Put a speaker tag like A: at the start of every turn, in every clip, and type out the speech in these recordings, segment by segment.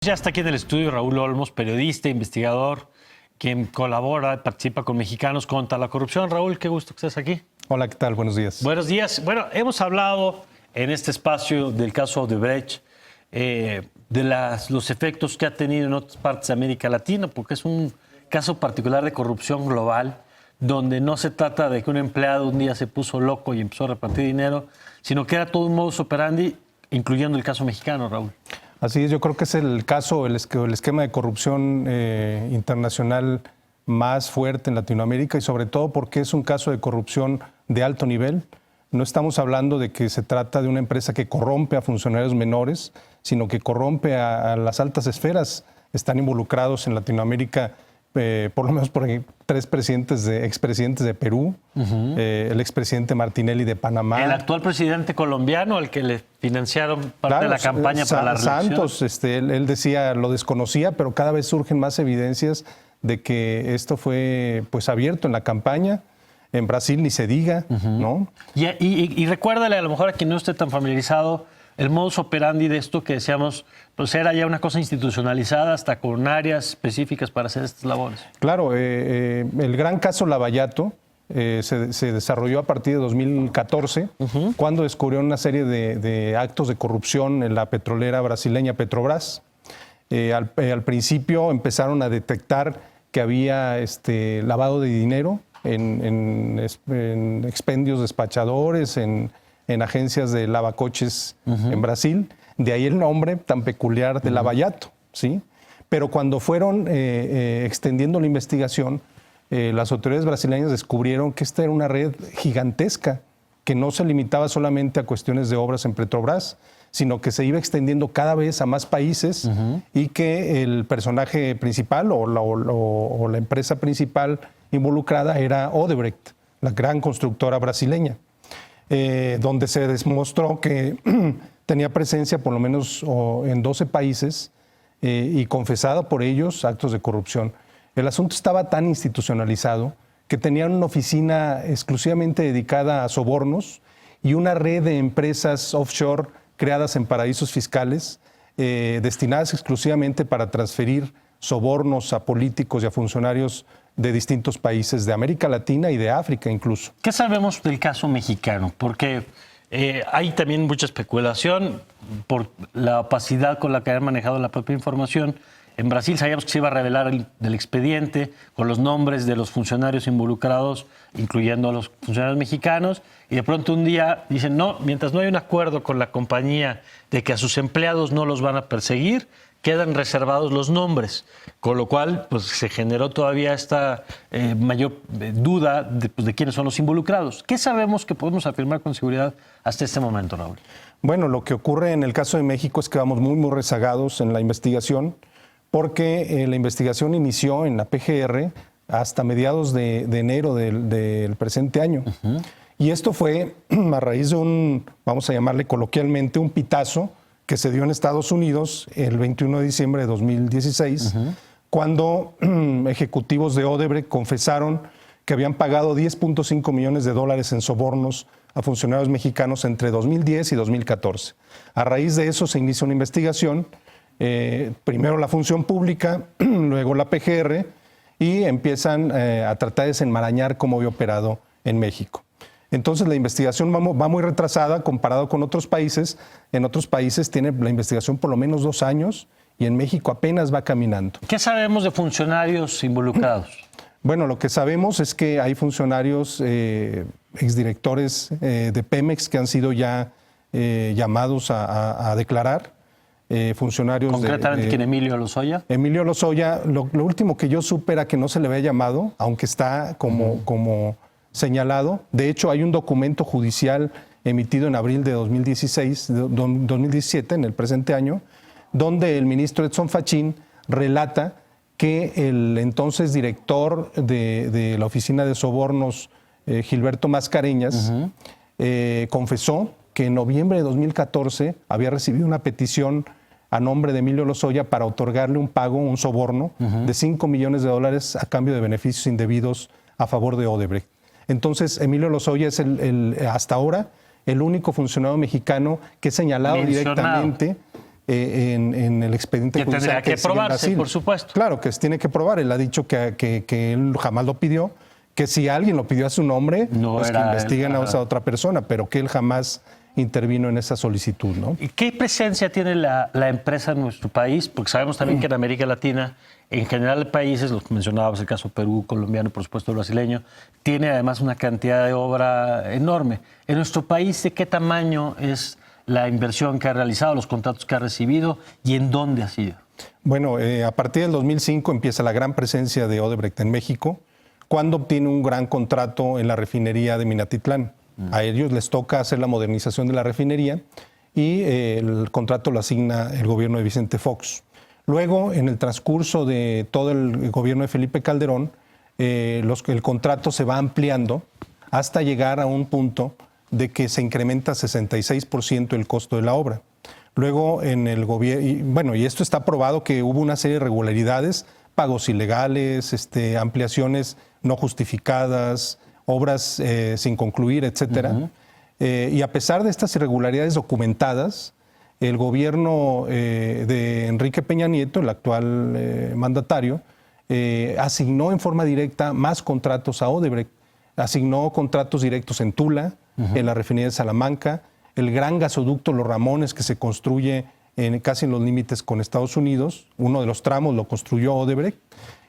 A: Ya está aquí en el estudio Raúl Olmos, periodista, investigador, quien colabora y participa con Mexicanos contra la Corrupción. Raúl, qué gusto que estés aquí.
B: Hola, ¿qué tal? Buenos días.
A: Buenos días. Bueno, hemos hablado en este espacio del caso Odebrecht, de los efectos que ha tenido en otras partes de América Latina, porque es un caso particular de corrupción global, donde no se trata de que un empleado un día se puso loco y empezó a repartir dinero, sino que era todo un modus operandi, incluyendo el caso mexicano, Raúl.
B: Así es, yo creo que es el caso, el esquema de corrupción internacional más fuerte en Latinoamérica y sobre todo porque es un caso de corrupción de alto nivel. No estamos hablando de que se trata de una empresa que corrompe a funcionarios menores, sino que corrompe a las altas esferas. Están involucrados en Latinoamérica por lo menos por expresidentes de Perú, el expresidente Martinelli de Panamá.
A: El actual presidente colombiano, al que le financiaron parte de la campaña para la reelección.
B: Santos, él decía, lo desconocía, pero cada vez surgen más evidencias de que esto fue pues abierto en la campaña. En Brasil ni se diga, ¿no?
A: Y recuérdale a lo mejor a quien no esté tan familiarizado, el modus operandi de esto que decíamos, pues era ya una cosa institucionalizada hasta con áreas específicas para hacer estas labores.
B: Claro, el gran caso Lavallato se desarrolló a partir de 2014, cuando descubrieron una serie de actos de corrupción en la petrolera brasileña Petrobras. Al principio empezaron a detectar que había lavado de dinero en expendios despachadores, en agencias de lavacoches en Brasil. De ahí el nombre tan peculiar de Lavallato, ¿sí? Pero cuando fueron extendiendo la investigación, las autoridades brasileñas descubrieron que esta era una red gigantesca, que no se limitaba solamente a cuestiones de obras en Petrobras, sino que se iba extendiendo cada vez a más países y que el personaje principal o la empresa principal involucrada era Odebrecht, la gran constructora brasileña. Donde se demostró que tenía presencia por lo menos en 12 países y confesada por ellos actos de corrupción. El asunto estaba tan institucionalizado que tenían una oficina exclusivamente dedicada a sobornos y una red de empresas offshore creadas en paraísos fiscales destinadas exclusivamente para transferir sobornos a políticos y a funcionarios de distintos países de América Latina y de África incluso.
A: ¿Qué sabemos del caso mexicano? Porque hay también mucha especulación por la opacidad con la que han manejado la propia información. En Brasil sabíamos que se iba a revelar el expediente con los nombres de los funcionarios involucrados, incluyendo a los funcionarios mexicanos, y de pronto un día dicen, no, mientras no hay un acuerdo con la compañía de que a sus empleados no los van a perseguir, quedan reservados los nombres, con lo cual pues, se generó todavía esta mayor duda de quiénes son los involucrados. ¿Qué sabemos que podemos afirmar con seguridad hasta este momento, Raúl?
B: Bueno, lo que ocurre en el caso de México es que vamos muy rezagados en la investigación, porque la investigación inició en la PGR hasta mediados de enero del presente año. Y esto fue a raíz de vamos a llamarle coloquialmente, un pitazo que se dio en Estados Unidos el 21 de diciembre de 2016, cuando ejecutivos de Odebrecht confesaron que habían pagado $10.5 millones en sobornos a funcionarios mexicanos entre 2010 y 2014. A raíz de eso se inicia una investigación, primero la Función Pública, luego la PGR, y empiezan a tratar de desenmarañar cómo había operado en México. Entonces la investigación va muy retrasada comparado con otros países. En otros países tiene la investigación por lo menos 2 años y en México apenas va caminando.
A: ¿Qué sabemos de funcionarios involucrados?
B: Bueno, lo que sabemos es que hay funcionarios, exdirectores de Pemex que han sido ya llamados a declarar. Funcionarios
A: ¿Concretamente quién? ¿Emilio Lozoya?
B: Emilio Lozoya, lo último que yo supe era que no se le había llamado, aunque está como señalado. De hecho, hay un documento judicial emitido en abril de 2017, en el presente año, donde el ministro Edson Fachin relata que el entonces director de la Oficina de Sobornos, Gilberto Mascareñas, confesó que en noviembre de 2014 había recibido una petición a nombre de Emilio Lozoya para otorgarle un soborno de $5 millones a cambio de beneficios indebidos a favor de Odebrecht. Entonces, Emilio Lozoya es hasta ahora el único funcionario mexicano que es señalado directamente en el expediente
A: Que
B: judicial
A: tendrá que
B: sigue en
A: probarse,
B: Brasil.
A: por supuesto.
B: Claro, que se tiene que probar. Él ha dicho que él jamás lo pidió, que si alguien lo pidió a su nombre,
A: No
B: pues que
A: era él,
B: investiguen a
A: ajá.
B: esa otra persona, pero que él jamás intervino en esa solicitud, ¿no?
A: ¿Y qué presencia tiene la empresa en nuestro país? Porque sabemos también que en América Latina, en general países, los que mencionabas, el caso Perú, colombiano y por supuesto brasileño, tiene además una cantidad de obra enorme. En nuestro país, ¿de qué tamaño es la inversión que ha realizado, los contratos que ha recibido y en dónde ha sido?
B: Bueno, a partir del 2005 empieza la gran presencia de Odebrecht en México, cuando obtiene un gran contrato en la refinería de Minatitlán. A ellos les toca hacer la modernización de la refinería y el contrato lo asigna el gobierno de Vicente Fox. Luego, en el transcurso de todo el gobierno de Felipe Calderón, el contrato se va ampliando hasta llegar a un punto de que se incrementa 66% el costo de la obra. Luego, en el gobierno, y esto está probado que hubo una serie de irregularidades, pagos ilegales, ampliaciones no justificadas, obras sin concluir, etcétera. Y a pesar de estas irregularidades documentadas, el gobierno de Enrique Peña Nieto, el actual mandatario, asignó en forma directa más contratos a Odebrecht. Asignó contratos directos en Tula, en la refinería de Salamanca, el gran gasoducto Los Ramones que se construye casi en los límites con Estados Unidos. Uno de los tramos lo construyó Odebrecht.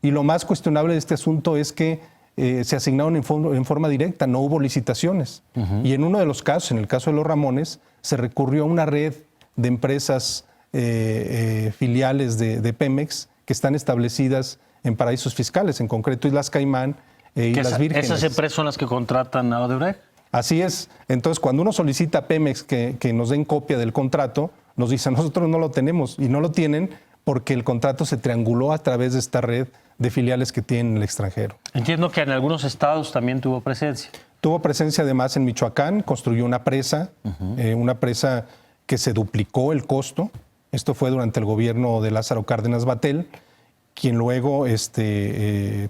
B: Y lo más cuestionable de este asunto es que se asignaron en forma directa, no hubo licitaciones. Y en uno de los casos, en el caso de Los Ramones, se recurrió a una red de empresas filiales de Pemex que están establecidas en paraísos fiscales, en concreto Islas Caimán e Islas Vírgenes.
A: ¿Esas empresas son las que contratan a Odebrecht?
B: Así es. Entonces, cuando uno solicita a Pemex que nos den copia del contrato, nos dicen, nosotros no lo tenemos, y no lo tienen porque el contrato se trianguló a través de esta red de filiales que tienen en el extranjero.
A: Entiendo que en algunos estados también tuvo presencia.
B: Tuvo presencia además en Michoacán, construyó una presa que se duplicó el costo. Esto fue durante el gobierno de Lázaro Cárdenas Batel, quien luego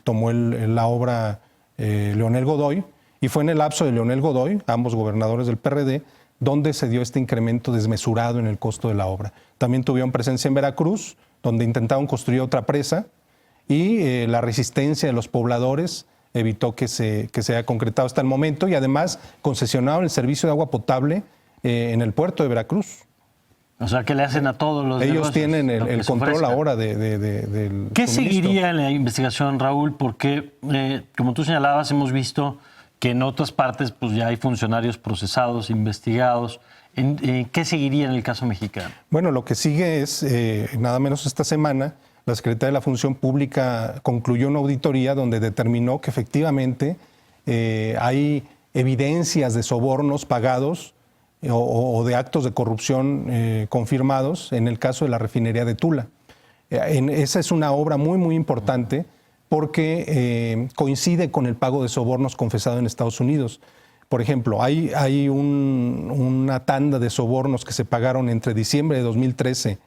B: tomó la obra Leonel Godoy, y fue en el lapso de Leonel Godoy, ambos gobernadores del PRD, donde se dio este incremento desmesurado en el costo de la obra. También tuvieron presencia en Veracruz, donde intentaron construir otra presa, y la resistencia de los pobladores evitó que se haya concretado hasta el momento, y además concesionaron el servicio de agua potable en el puerto de Veracruz.
A: O sea, que le hacen a todos los
B: Ellos
A: negocios,
B: tienen
A: lo que
B: el
A: se
B: control
A: ofrezca.
B: ahora del
A: ¿Qué
B: suministro.
A: seguiría en la investigación, Raúl? Porque, como tú señalabas, hemos visto que en otras partes pues ya hay funcionarios procesados, investigados. ¿Qué seguiría en el caso mexicano?
B: Bueno, lo que sigue es, nada menos esta semana, la Secretaría de la Función Pública concluyó una auditoría donde determinó que efectivamente hay evidencias de sobornos pagados o de actos de corrupción confirmados en el caso de la refinería de Tula. Esa es una obra muy, muy importante porque coincide con el pago de sobornos confesado en Estados Unidos. Por ejemplo, hay una tanda de sobornos que se pagaron entre diciembre de 2013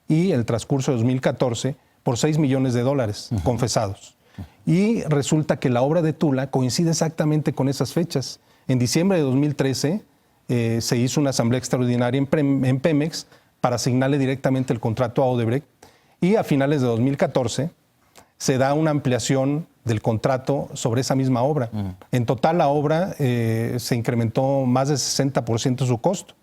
B: y el transcurso de 2014 por $6 millones confesados. Y resulta que la obra de Tula coincide exactamente con esas fechas. En diciembre de 2013 se hizo una asamblea extraordinaria en Pemex para asignarle directamente el contrato a Odebrecht, y a finales de 2014 se da una ampliación del contrato sobre esa misma obra. En total la obra se incrementó más de 60% su costo.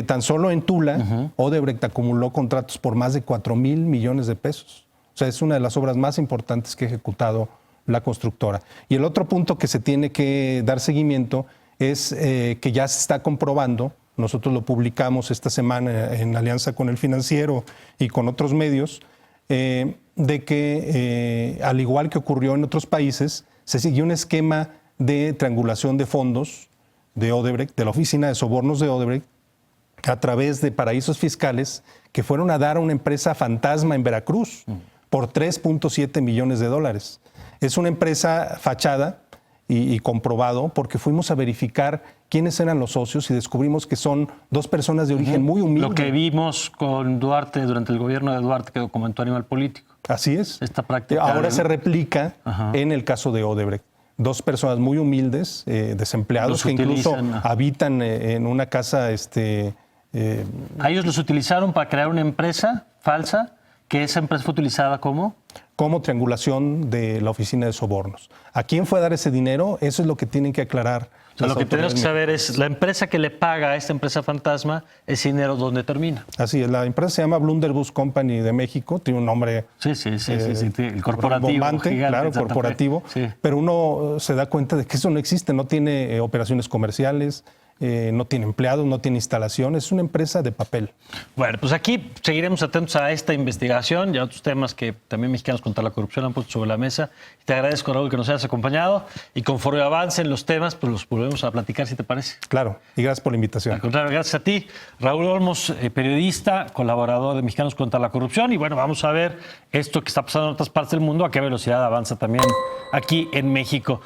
B: Tan solo en Tula, Odebrecht acumuló contratos por más de 4,000 millones de pesos. O sea, es una de las obras más importantes que ha ejecutado la constructora. Y el otro punto que se tiene que dar seguimiento es que ya se está comprobando, nosotros lo publicamos esta semana en alianza con El Financiero y con otros medios, de que, al igual que ocurrió en otros países, se siguió un esquema de triangulación de fondos de Odebrecht, de la oficina de sobornos de Odebrecht, a través de paraísos fiscales que fueron a dar a una empresa fantasma en Veracruz por $3.7 millones. Es una empresa fachada y comprobado porque fuimos a verificar quiénes eran los socios y descubrimos que son dos personas de origen muy humilde.
A: Lo que vimos con Duarte durante el gobierno de Duarte, que documentó Animal Político.
B: Así es.
A: Esta práctica.
B: Ahora se replica en el caso de Odebrecht. Dos personas muy humildes, desempleados, que incluso habitan en una casa
A: A ellos los utilizaron para crear una empresa falsa, que esa empresa fue utilizada como
B: triangulación de la oficina de sobornos. ¿A quién fue a dar ese dinero? Eso es lo que tienen que aclarar.
A: O sea, lo que tenemos que saber es la empresa que le paga a esta empresa fantasma, ese dinero, ¿dónde termina?
B: Así es, la empresa se llama Blunderbus Company de México, tiene un nombre
A: sí, el corporativo,
B: bombante,
A: gigante,
B: claro, corporativo,
A: sí.
B: Pero uno se da cuenta de que eso no existe, no tiene operaciones comerciales, no tiene empleados, no tiene instalaciones, es una empresa de papel.
A: Bueno, pues aquí seguiremos atentos a esta investigación y a otros temas que también Mexicanos contra la Corrupción han puesto sobre la mesa. Te agradezco, Raúl, que nos hayas acompañado y conforme avancen los temas, pues los volvemos a platicar, si te parece.
B: Claro, y gracias por la invitación.
A: Al contrario, gracias a ti. Raúl Olmos, periodista, colaborador de Mexicanos contra la Corrupción. Y bueno, vamos a ver esto que está pasando en otras partes del mundo, a qué velocidad avanza también aquí en México.